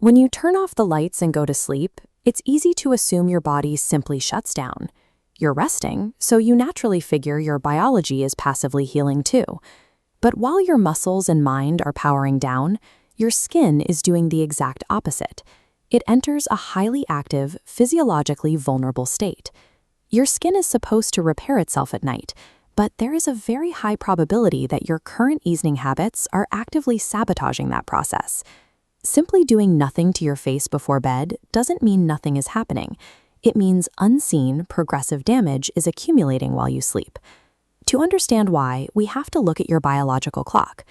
When you turn off the lights and go to sleep, it's easy to assume your body simply shuts down. You're resting, so you naturally figure your biology is passively healing too. But while your muscles and mind are powering down, your skin is doing the exact opposite. It enters a highly active, physiologically vulnerable state. Your skin is supposed to repair itself at night, but there is a very high probability that your current evening habits are actively sabotaging that process. Simply doing nothing to your face before bed doesn't mean nothing is happening. It means unseen, progressive damage is accumulating while you sleep. To understand why, we have to look at your biological clock.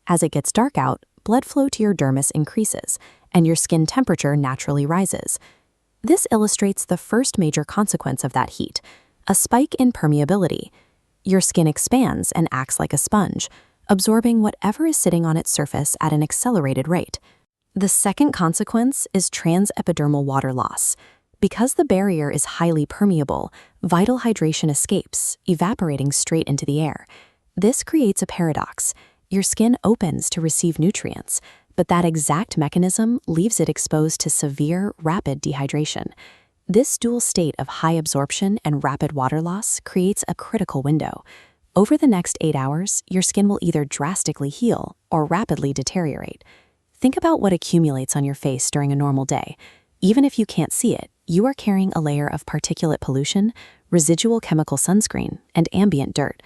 As it gets dark out, blood flow to your dermis increases, and your skin temperature naturally rises. This illustrates the first major consequence of that heat, a spike in permeability. Your skin expands and acts like a sponge, absorbing whatever is sitting on its surface at an accelerated rate. The second consequence is transepidermal water loss. Because the barrier is highly permeable, vital hydration escapes, evaporating straight into the air. This creates a paradox. Your skin opens to receive nutrients, but that exact mechanism leaves it exposed to severe, rapid dehydration. This dual state of high absorption and rapid water loss creates a critical window. Over the next 8 hours, your skin will either drastically heal or rapidly deteriorate. Think about what accumulates on your face during a normal day. Even if you can't see it, you are carrying a layer of particulate pollution, residual chemical sunscreen, and ambient dirt.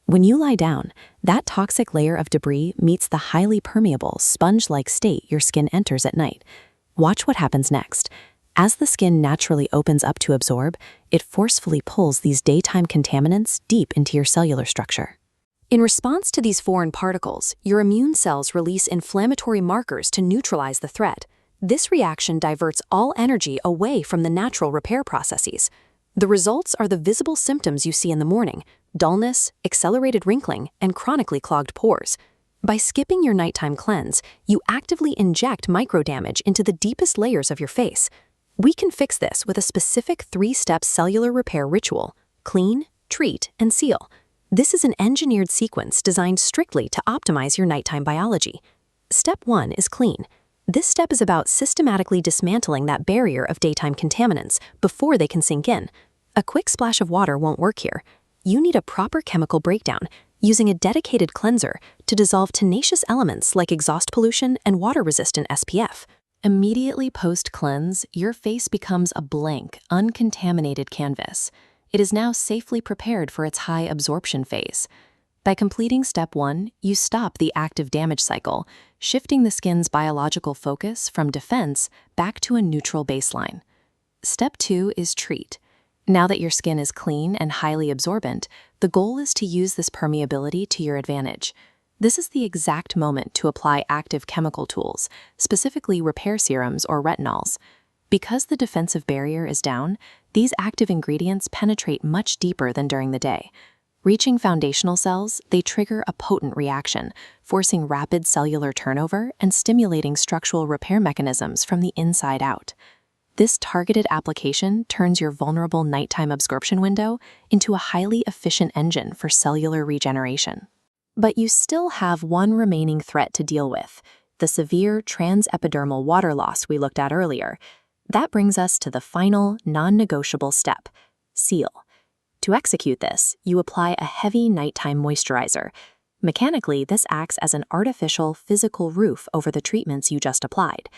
When you lie down, that toxic layer of debris meets the highly permeable, sponge-like state your skin enters at night. Watch what happens next. As the skin naturally opens up to absorb, it forcefully pulls these daytime contaminants deep into your cellular structure. In response to these foreign particles, your immune cells release inflammatory markers to neutralize the threat. This reaction diverts all energy away from the natural repair processes. The results are the visible symptoms you see in the morning: dullness, accelerated wrinkling, and chronically clogged pores. By skipping your nighttime cleanse, you actively inject microdamage into the deepest layers of your face. We can fix this with a specific 3-step cellular repair ritual: clean, treat, and seal. This is an engineered sequence designed strictly to optimize your nighttime biology. Step 1 is clean. This step is about systematically dismantling that barrier of daytime contaminants before they can sink in. A quick splash of water won't work here. You need a proper chemical breakdown, using a dedicated cleanser to dissolve tenacious elements like exhaust pollution and water-resistant SPF. Immediately post-cleanse, your face becomes a blank, uncontaminated canvas. It is now safely prepared for its high absorption phase. By completing step 1, you stop the active damage cycle, shifting the skin's biological focus from defense back to a neutral baseline. Step 2 is treat. Now that your skin is clean and highly absorbent, the goal is to use this permeability to your advantage. This is the exact moment to apply active chemical tools, specifically repair serums or retinols. Because the defensive barrier is down, these active ingredients penetrate much deeper than during the day. Reaching foundational cells, they trigger a potent reaction, forcing rapid cellular turnover and stimulating structural repair mechanisms from the inside out. This targeted application turns your vulnerable nighttime absorption window into a highly efficient engine for cellular regeneration. But you still have one remaining threat to deal with: the severe transepidermal water loss we looked at earlier. That brings us to the final, non-negotiable step: seal. To execute this, you apply a heavy nighttime moisturizer. Mechanically, this acts as an artificial, physical roof over the treatments you just applied.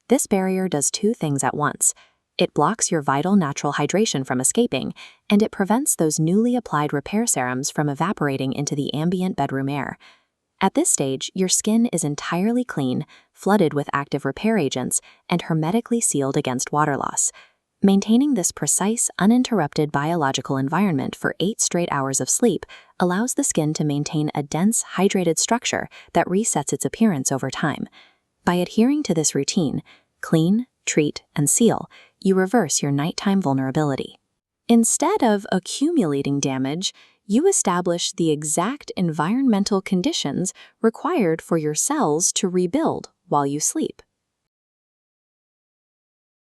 This barrier does 2 things at once. It blocks your vital natural hydration from escaping, and it prevents those newly applied repair serums from evaporating into the ambient bedroom air. At this stage, your skin is entirely clean, flooded with active repair agents, and hermetically sealed against water loss. Maintaining this precise, uninterrupted biological environment for 8 straight hours of sleep allows the skin to maintain a dense, hydrated structure that resets its appearance over time. By adhering to this routine, clean, treat, and seal, you reverse your nighttime vulnerability. Instead of accumulating damage, you establish the exact environmental conditions required for your cells to rebuild while you sleep.